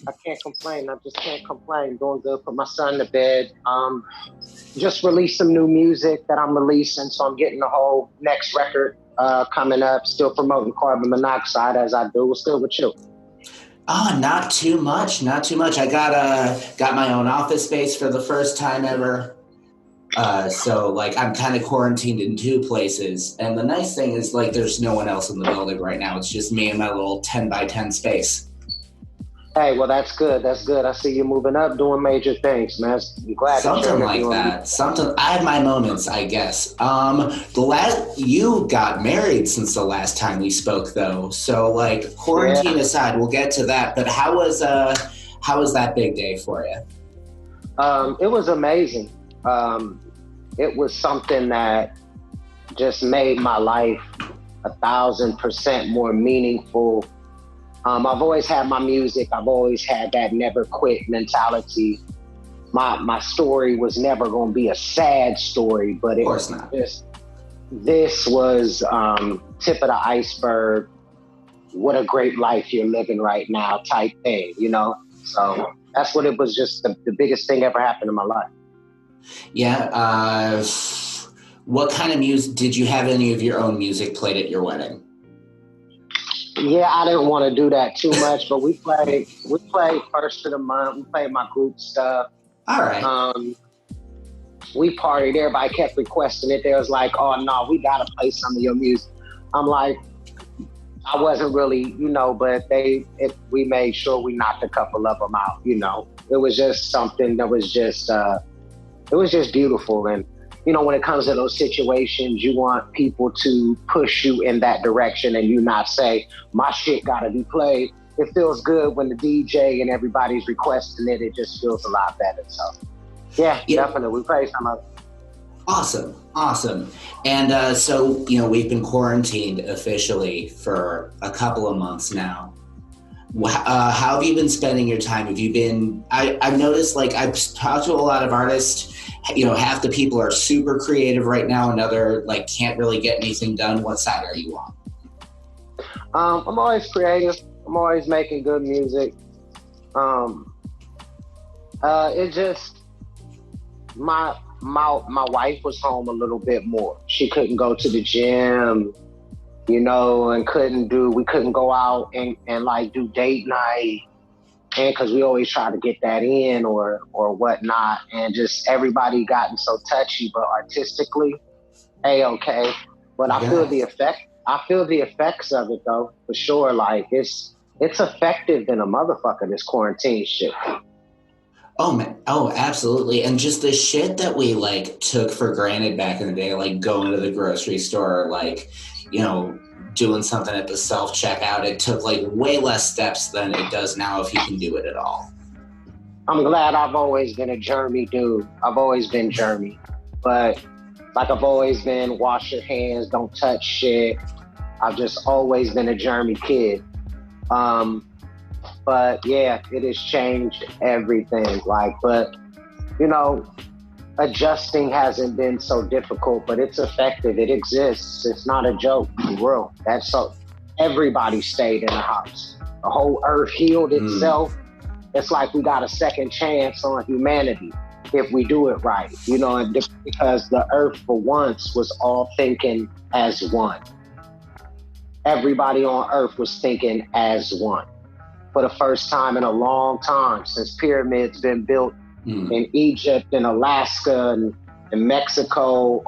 I can't complain. I just can't complain. Doing good. Put my son to bed. Just released some new music that I'm releasing, so I'm getting the whole next record coming up. Still promoting Carbon Monoxide as I do. Still with you. Not too much. Not too much. I got my own office space for the first time ever. So like I'm kind of quarantined in two places, and the nice thing is like there's no one else in the building right now. It's just me and my little 10 by 10 space. Hey, well, that's good. That's good. I see you moving up, doing major things, man. I'm glad that Something you're like interviewing me. that. Something. I have my moments, I guess. The last you got married since the last time we spoke, though. So like Yeah. quarantine aside, we'll get to that. But how was that big day for you? It was amazing. It was something that just made my life 1,000% more meaningful. I've always had my music. I've always had that never quit mentality. My story was never going to be a sad story, but Of course not. this was tip of the iceberg. What a great life you're living right now, type thing, you know. So that's what it was. Just the biggest thing ever happened in my life. Yeah. What kind of music did you have? Any of your own music played at your wedding? Yeah, I didn't want to do that too much, but we played first of the month. We played my group stuff. All right. We partied. Everybody kept requesting it. They was like, "Oh no, we gotta play some of your music." I'm like, I wasn't really, but we made sure we knocked a couple of them out. It was just something that was just it was just beautiful. And when it comes to those situations, you want people to push you in that direction, and you not say, "My shit gotta be played." It feels good when the DJ and everybody's requesting it. It just feels a lot better. So, yeah. Definitely. We played some of it. Awesome. And so, we've been quarantined officially for a couple of months now. How have you been spending your time? I've noticed, like, I've talked to a lot of artists, half the people are super creative right now, another, like, can't really get anything done. What side are you on? I'm always creative. I'm always making good music. It just, my wife was home a little bit more. She couldn't go to the gym, and we couldn't go out and like do date night, and because we always try to get that in or whatnot, and just everybody gotten so touchy, but artistically, okay. But I feel the effect. I feel the effects of it though, for sure. Like it's effective than a motherfucker, this quarantine shit. Oh man, oh absolutely. And just the shit that we like took for granted back in the day, like going to the grocery store, like, doing something at the self-checkout, it took like way less steps than it does now if you can do it at all. I'm glad I've always been a germy dude. I've always been germy. But like I've always been wash your hands, don't touch shit. I've just always been a germy kid. But yeah, it has changed everything. But adjusting hasn't been so difficult, but it's effective. It exists. It's not a joke. For real. That's so. Everybody stayed in the house. The whole earth healed itself. It's like we got a second chance on humanity if we do it right. And because the earth for once was all thinking as one. Everybody on earth was thinking as one. For the first time in a long time, since pyramids been built in Egypt and Alaska and Mexico,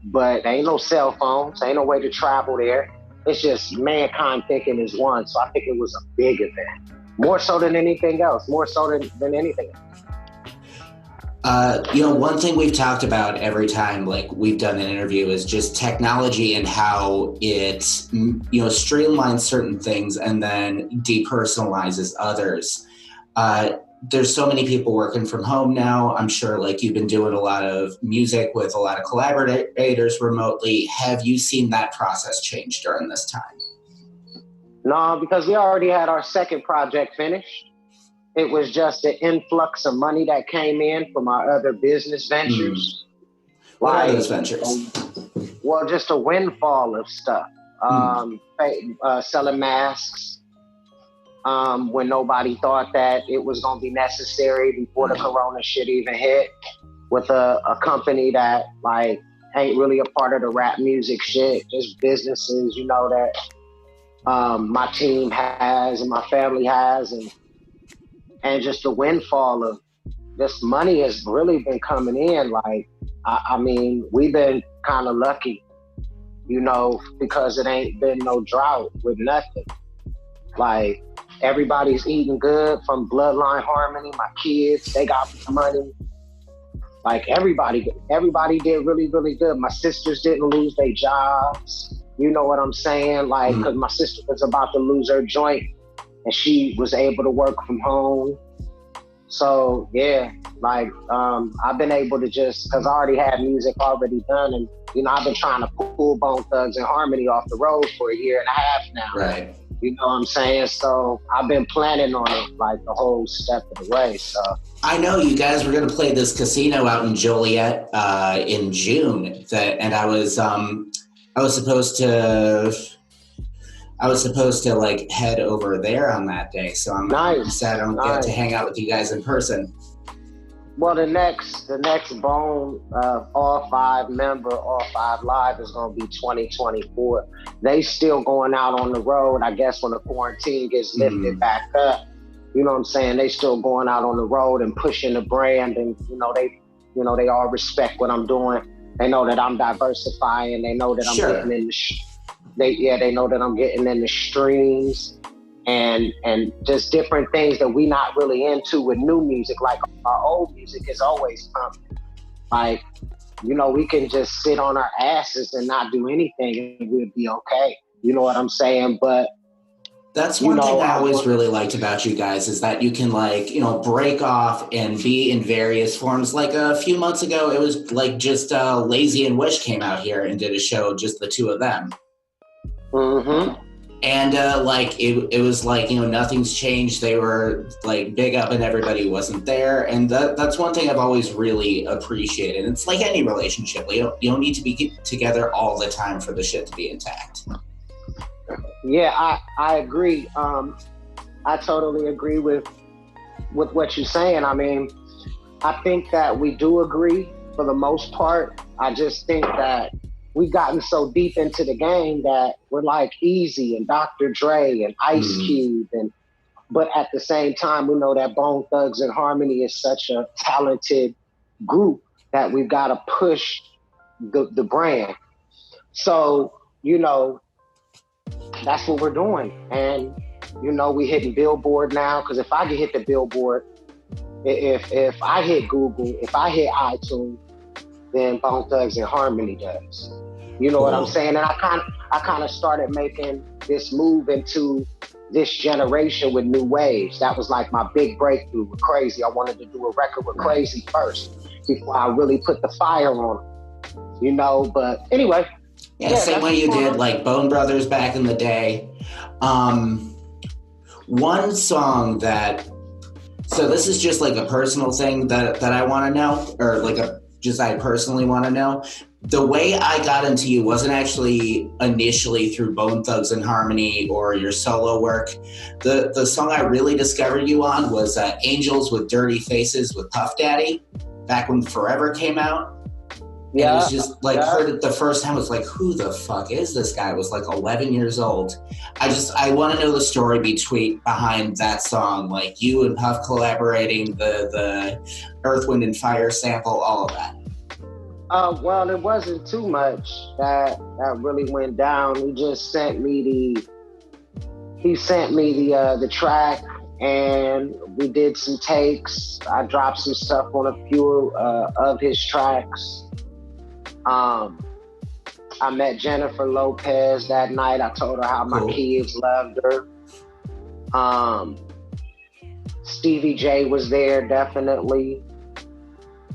but there ain't no cell phones, ain't no way to travel there. It's just mankind thinking as one. So I think it was a big event, more so than anything else, more so than anything else. One thing we've talked about every time like we've done an interview is just technology and how it, streamlines certain things and then depersonalizes others. There's so many people working from home now. I'm sure like you've been doing a lot of music with a lot of collaborators remotely. Have you seen that process change during this time? No, because we already had our second project finished. It was just an influx of money that came in from our other business ventures. What are those ventures? Well, just a windfall of stuff. Selling masks, when nobody thought that it was going to be necessary before the corona shit even hit, with a company that like ain't really a part of the rap music shit, just businesses, you know, that my team has and my family has, and just the windfall of this money has really been coming in. Like, I mean, we've been kind of lucky, you know, because it ain't been no drought with nothing. Like, everybody's eating good from Bloodline Harmony. My kids, they got money. Like, everybody did really, really good. My sisters didn't lose their jobs. You know what I'm saying? Like, because my sister was about to lose her joint and she was able to work from home. So, yeah, like, I've been able to just, because I already had music already done, and, you know, I've been trying to pull Bone Thugs and Harmony off the road for a year and a half now. Right. You know what I'm saying? So I've been planning on it like the whole step of the way. So I know you guys were going to play this casino out in Joliet in June, and I was supposed to like head over there on that day. So I'm sad I don't get to hang out with you guys in person. Well, the next Bone All Five Live is going to be 2024. They still going out on the road. I guess when the quarantine gets lifted back up, you know what I'm saying? They still going out on the road and pushing the brand, and they all respect what I'm doing. They know that I'm diversifying. They know that I'm getting in they know that I'm getting in the streams. And just different things that we not really into with new music. Like, our old music is always pumping. Like, you know, we can just sit on our asses and not do anything and we'll be okay. You know what I'm saying? But that's one thing I always really liked about you guys, is that you can, like, you know, break off and be in various forms. Like a few months ago, it was like just Lazy and Wish came out here and did a show, just the two of them. Mm-hmm. And like it was like, you know, nothing's changed. They were like big up and everybody wasn't there. And that's one thing I've always really appreciated. It's like any relationship. You don't need to be together all the time for the shit to be intact. Yeah, I agree. I totally agree with what you're saying. I mean, I think that we do agree for the most part. I just think that we've gotten so deep into the game that we're like Easy and Dr. Dre and Ice Cube, but at the same time, we know that Bone Thugs and Harmony is such a talented group that we've got to push the brand. So, you know, that's what we're doing. And, you know, we hitting Billboard now, because if I get hit the Billboard, if I hit Google, if I hit iTunes, then Bone Thugs and Harmony does. You know what I'm saying? And I kind of started making this move into this generation with new waves. That was like my big breakthrough with Crazy. I wanted to do a record with Crazy first before I really put the fire on them. You know, but anyway. Yeah, same way you did like Bone Brothers back in the day. One song that, so this is just like a personal thing that I want to know, or like I personally want to know. The way I got into you wasn't actually initially through Bone Thugs and Harmony or your solo work. The song I really discovered you on was Angels with Dirty Faces with Puff Daddy, back when Forever came out. Yeah, and it was just like, heard it the first time, I was like, who the fuck is this guy? I was like 11 years old. I want to know the story behind that song, like you and Puff collaborating, the Earth, Wind, and Fire sample, all of that. Well, it wasn't too much that really went down. He just sent me the track, and we did some takes. I dropped some stuff on a few of his tracks. I met Jennifer Lopez that night. I told her how my kids loved her. Stevie J was there, definitely.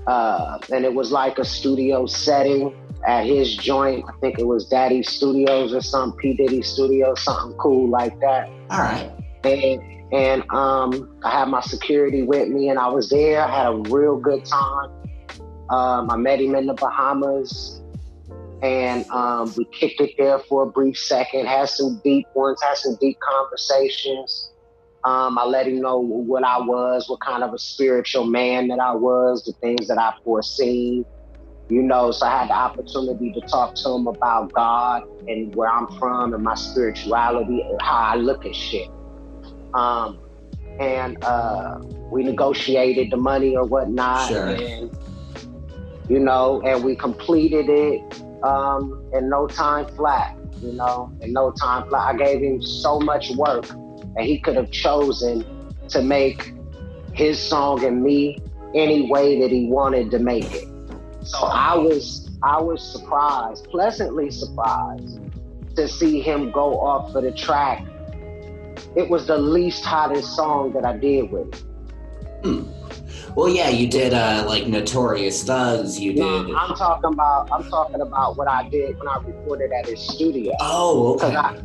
And it was like a studio setting at his joint. I think it was Daddy Studios or some P. Diddy Studios, something cool like that. All right. And I had my security with me, and I was there. I had a real good time. I met him in the Bahamas, and we kicked it there for a brief second, had some deep ones, had some deep conversations. I let him know what I was, what kind of a spiritual man that I was, the things that I foreseen. So I had the opportunity to talk to him about God and where I'm from and my spirituality and how I look at shit. And we negotiated the money or whatnot, sure. and and we completed it in no time flat. In no time flat. I gave him so much work, and he could have chosen to make his song and me any way that he wanted to make it. So I was surprised, pleasantly surprised, to see him go off of the track. It was the least hottest song that I did with it. Well, yeah, you did like Notorious Thugs. You did. No, I'm talking about what I did when I recorded at his studio. Oh, okay. Because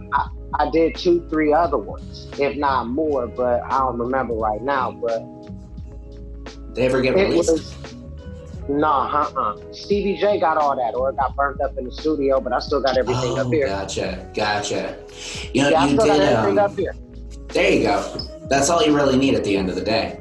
I did 2-3 other ones, if not more, but I don't remember right now. But they ever get released? Stevie J got all that, or it got burnt up in the studio, but I still got everything up here. Gotcha. I still got everything up here. There you go. That's all you really need at the end of the day.